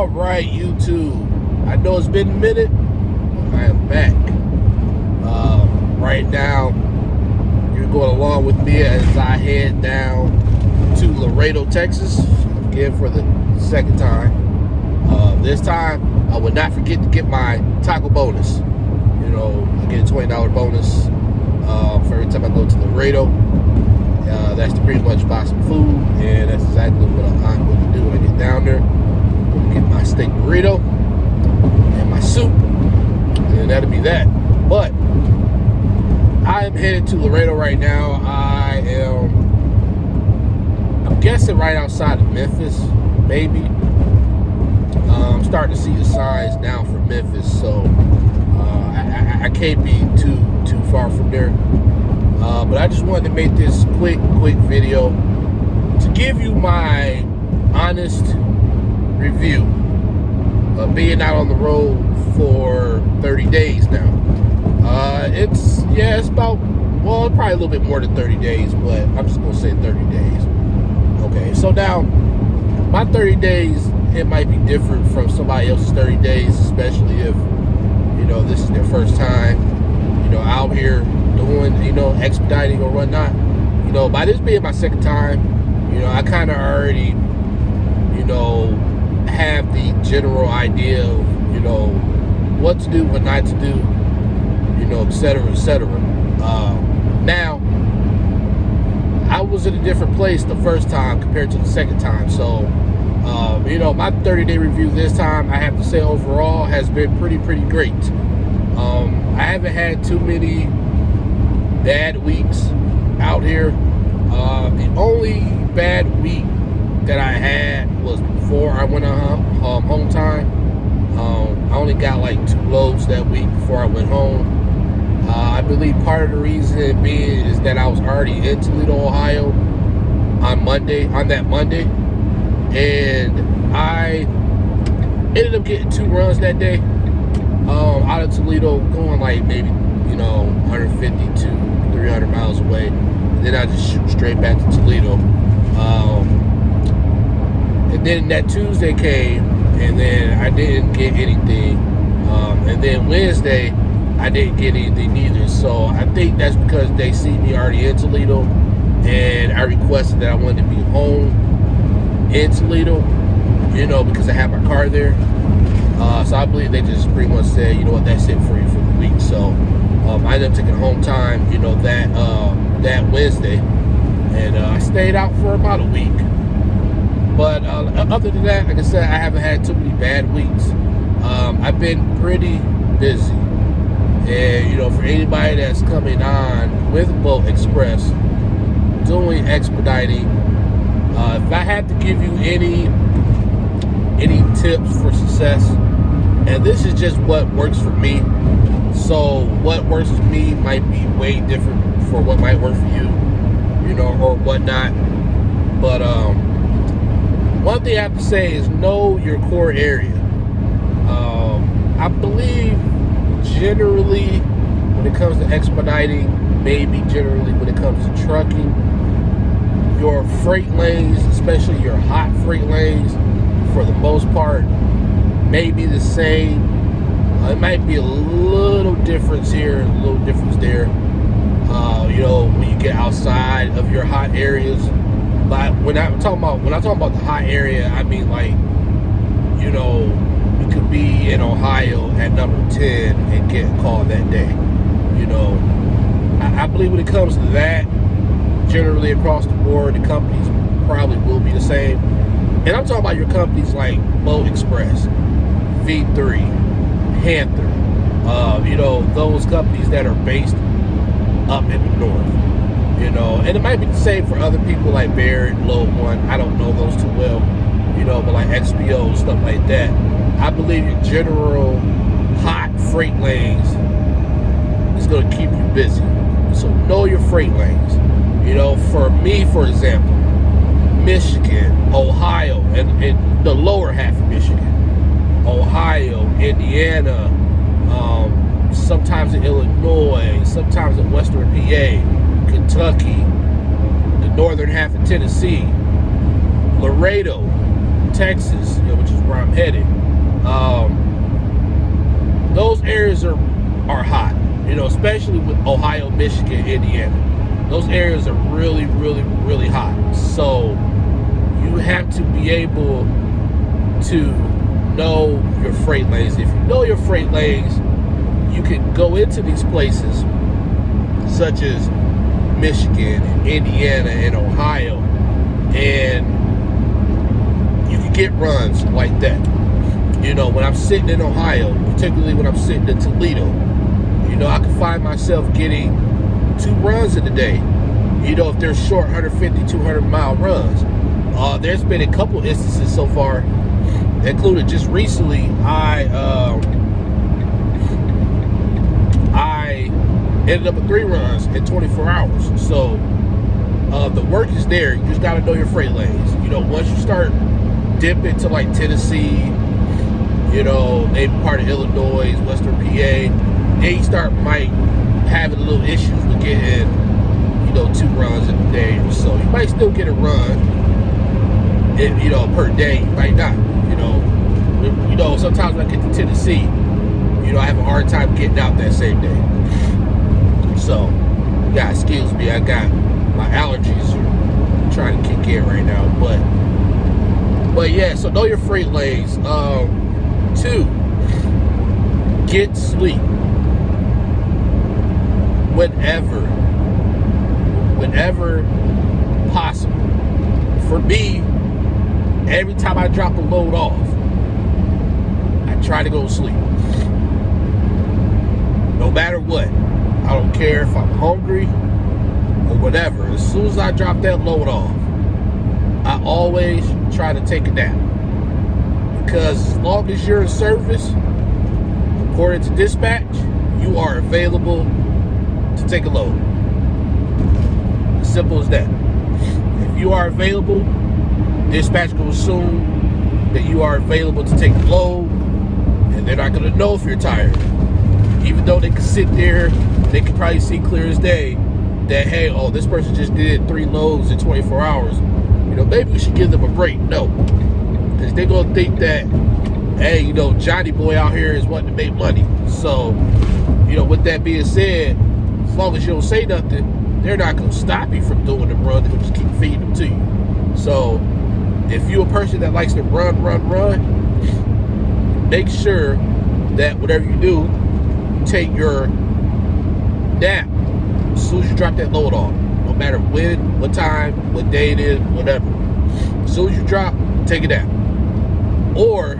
All right, YouTube. I know it's been a minute, but I am back. Right now, you're going along with me as I head down to Laredo, Texas, again for the second time. This time, I would not forget to get my taco bonus. You know, I get a $20 bonus for every time I go to Laredo. That's to pretty much buy some food, and that's exactly what I'm going to do when I get down there. I'm going to get my steak burrito and my soup, and that'll be that. But I am headed to Laredo right now. I'm guessing right outside of Memphis, maybe. I'm starting to see the signs now for Memphis, so I can't be too far from there. But I just wanted to make this quick video to give you my honest review of being out on the road for 30 days now. It's about, well, probably a little bit more than 30 days, but I'm just gonna say 30 days. Okay, so now my 30 days, it might be different from somebody else's 30 days, especially if, you know, this is their first time, you know, out here doing, you know, expediting or whatnot. You know, by this being my second time, you know, I kind of already, you know, have the general idea of, you know, what to do, what not to do, you know, etc., etc. Now, I was in a different place the first time compared to the second time, so you know, my 30-day review this time, I have to say overall has been pretty great. I haven't had too many bad weeks out here. The only bad week that I had was before I went on home time. I only got like 2 loads that week before I went home. I believe part of the reason being is that I was already in Toledo, Ohio on that Monday, and I ended up getting 2 runs that day out of Toledo, going like maybe, you know, 150 to 300 miles away. And then I just shoot straight back to Toledo. And then that Tuesday came, and then I didn't get anything. And then Wednesday, I didn't get anything either. So I think that's because they see me already in Toledo, and I requested that I wanted to be home in Toledo, you know, because I have my car there. So I believe they just pretty much said, you know what, that's it for you for the week. So I ended up taking home time, you know, that Wednesday, and I stayed out for about a week. But other than that, like I said, I haven't had too many bad weeks. I've been pretty busy. And, you know, for anybody that's coming on with Boat Express, doing expediting, if I had to give you any tips for success, and this is just what works for me, so what works for me might be way different for what might work for you, you know, or whatnot. But one thing I have to say is know your core area. I believe generally when it comes to expediting, maybe generally when it comes to trucking, your freight lanes, especially your hot freight lanes, for the most part, may be the same. It might be a little difference here, a little difference there. You know, when you get outside of your hot areas. But when I'm talking about the hot area, I mean, like, you know, you could be in Ohio at number 10 and get a call that day. You know, I believe when it comes to that, generally across the board, the companies probably will be the same. And I'm talking about your companies like Boat Express, V3, Panther, you know, those companies that are based up in the north, you know. And it might be the same for other people like Barrett, Load One. I don't know those too well, you know, but like XPO, stuff like that. I believe your general hot freight lanes is going to keep you busy. So know your freight lanes. You know, for me, for example, Michigan, Ohio, and the lower half of Michigan, Ohio, Indiana, sometimes in Illinois, sometimes in Western PA, Kentucky, the northern half of Tennessee, Laredo, Texas, which is where I'm headed, those areas are hot, especially with Ohio, Michigan, Indiana. Those areas are really, really, really hot. So you have to be able to know your freight lanes. If you know your freight lanes, you can go into these places such as Michigan and Indiana and Ohio, and you can get runs like that. When I'm sitting in Ohio, particularly when I'm sitting in Toledo, I can find myself getting 2 runs in a day, if they're short 150, 200 mile runs. There's been a couple instances so far, including just recently, I ended up with 3 runs in 24 hours. So the work is there. You just got to know your freight lanes. Once you start dipping to like Tennessee, maybe part of Illinois, Western PA, then you might having little issues with getting, 2 runs in a day or so. You might still get a run, per day. You might not. Sometimes when I get to Tennessee, I have a hard time getting out that same day. So, yeah, excuse me, I got my allergies are trying to kick in right now. But yeah, so know your freight lanes. 2, get sleep. Whenever possible. For me, every time I drop a load off, I try to go to sleep. No matter what. I don't care if I'm hungry or whatever. As soon as I drop that load off, I always try to take a nap. Because as long as you're in service, according to dispatch, you are available to take a load. As simple as that. If you are available, dispatch will assume that you are available to take the load, and they're not going to know if you're tired. Even though they can sit there, they can probably see clear as day that, hey, this person just did 3 loads in 24 hours. Maybe we should give them a break. No. Because they're going to think that, hey, Johnny boy out here is wanting to make money. So, with that being said, as long as you don't say nothing, they're not going to stop you from doing the run. They're going to just keep feeding them to you. So, if you're a person that likes to run, make sure that whatever you do, take your nap as soon as you drop that load off. No matter when, what time, what day it is, whatever. As soon as you drop, take a nap. Or,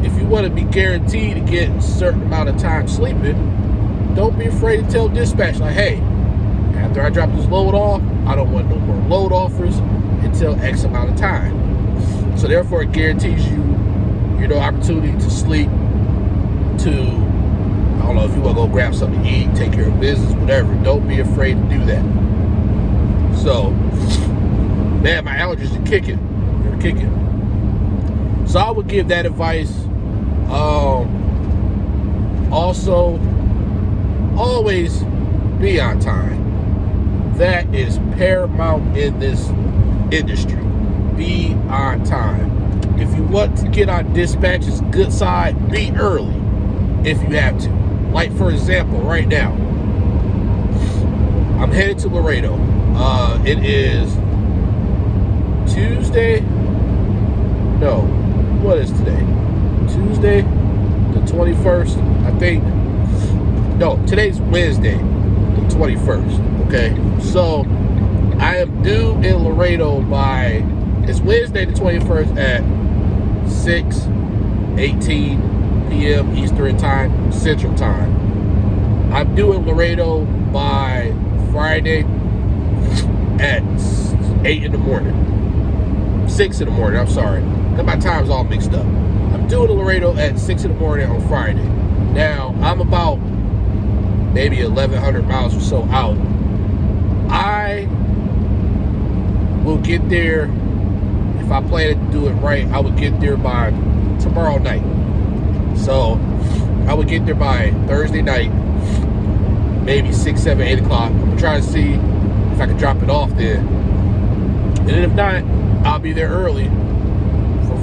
if you want to be guaranteed to get a certain amount of time sleeping, don't be afraid to tell dispatch, like, hey, after I drop this load off, I don't want no more load offers until X amount of time. So therefore, it guarantees you, opportunity to sleep, to, I don't know, if you want to go grab something to eat, take care of business, whatever. Don't be afraid to do that. So, man, my allergies are kicking. They're kicking. So I would give that advice. Also, always be on time. That is paramount in this industry. Be on time. If you want to get on dispatch's good side, be early if you have to. Like, for example, right now, I'm headed to Laredo. It is Tuesday. No, what is today? Tuesday, the 21st, I think. No, today's Wednesday, the 21st. Okay, so I am due in Laredo by, it's Wednesday the 21st at 6:18 p.m. Eastern Time, Central Time. I'm due in Laredo by Friday at 8 in the morning. 6 in the morning, I'm sorry. My time's all mixed up. I'm due in Laredo at 6 in the morning on Friday. Now, I'm about maybe 1,100 miles or so out. I will get there, if I plan to do it right, I would get there by tomorrow night. So, I would get there by Thursday night, maybe 6, 7, 8 o'clock. I'm going to try to see if I can drop it off then. And then if not, I'll be there early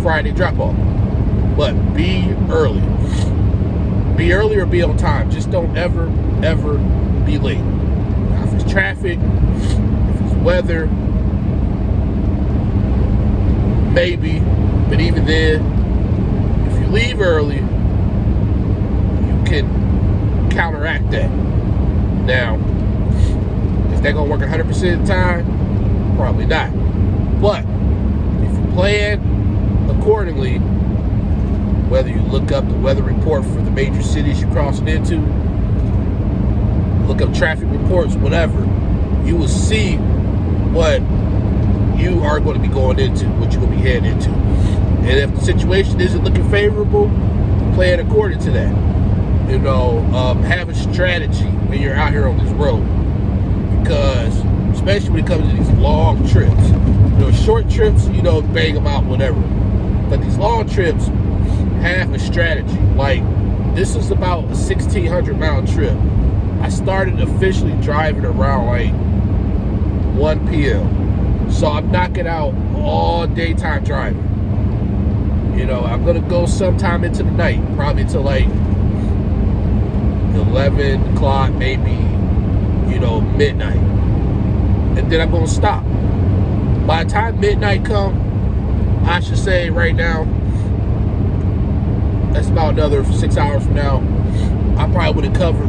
Friday drop-off. But be early. Be early or be on time. Just don't ever be late. Now, if it's traffic, if it's weather, maybe. But even then, if you leave early, you can counteract that. Now, is that going to work 100% of the time? Probably not. But if you plan accordingly, whether you look up the weather report for the major cities you're crossing into, look up traffic reports, whatever, you will see what you are going to be going into, what you're going to be heading into. And if the situation isn't looking favorable, plan according to that. You know, have a strategy when you're out here on this road. Because, especially when it comes to these long trips. You know, short trips, you know, bang them out, whatever. But these long trips, have a strategy. Like, this is about a 1,600 mile trip. I started officially driving around like 1 p.m. So I'm knocking out all daytime driving. You know, I'm gonna go sometime into the night, probably till like 11 o'clock, maybe, you know, midnight. And then I'm gonna stop. By the time midnight come, I should say right now, that's about another 6 hours from now, I probably would have covered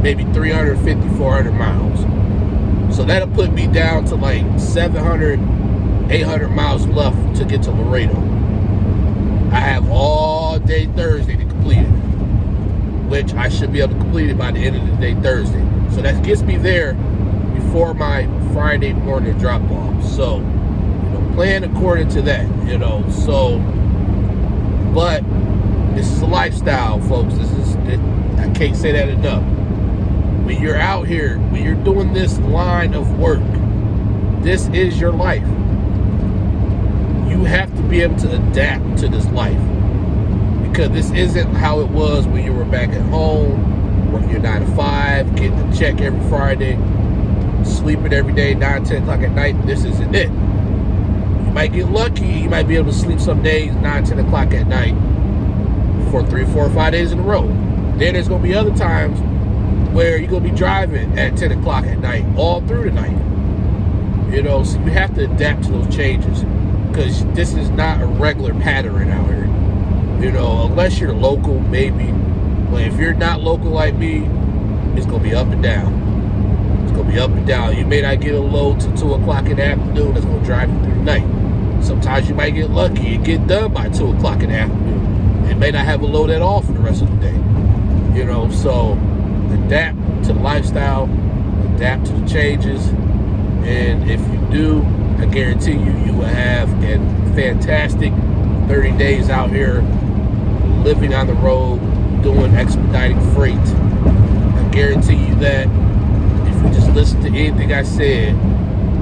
maybe 350, 400 miles. So that'll put me down to like 700, 800 miles left to get to Laredo. I have all day Thursday to complete it, which I should be able to complete it by the end of the day Thursday. So that gets me there before my Friday morning drop off. So, you know, plan according to that, you know. So, but this is a lifestyle, folks. I can't say that enough. When you're out here, when you're doing this line of work, this is your life. You have to be able to adapt to this life, because this isn't how it was when you were back at home, working your 9 to 5, getting a check every Friday, sleeping every day, 9, 10 o'clock at night. This isn't it. You might get lucky. You might be able to sleep some days 9, 10 o'clock at night for 3, 4, 5 days in a row. Then there's going to be other times where you're going to be driving at 10 o'clock at night all through the night. You know, so you have to adapt to those changes, because this is not a regular pattern out here. You know, unless you're local, maybe. But if you're not local like me, it's going to be up and down. It's going to be up and down. You may not get a load till 2 o'clock in the afternoon. That's going to drive you through the night. Sometimes you might get lucky and get done by 2 o'clock in the afternoon. It may not have a load at all for the rest of the day. You know, so adapt to the lifestyle, adapt to the changes, and if you do, I guarantee you will have a fantastic 30 days out here living on the road, doing expediting freight. I guarantee you that if you just listen to anything I said,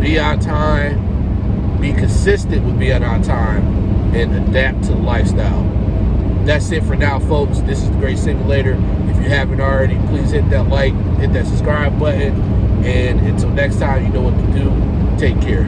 be on time, be consistent with being on time, and adapt to the lifestyle. That's it for now, folks. This is the Great Simulator. If you haven't already, please hit that like, hit that subscribe button, and until next time, you know what to do. Take care.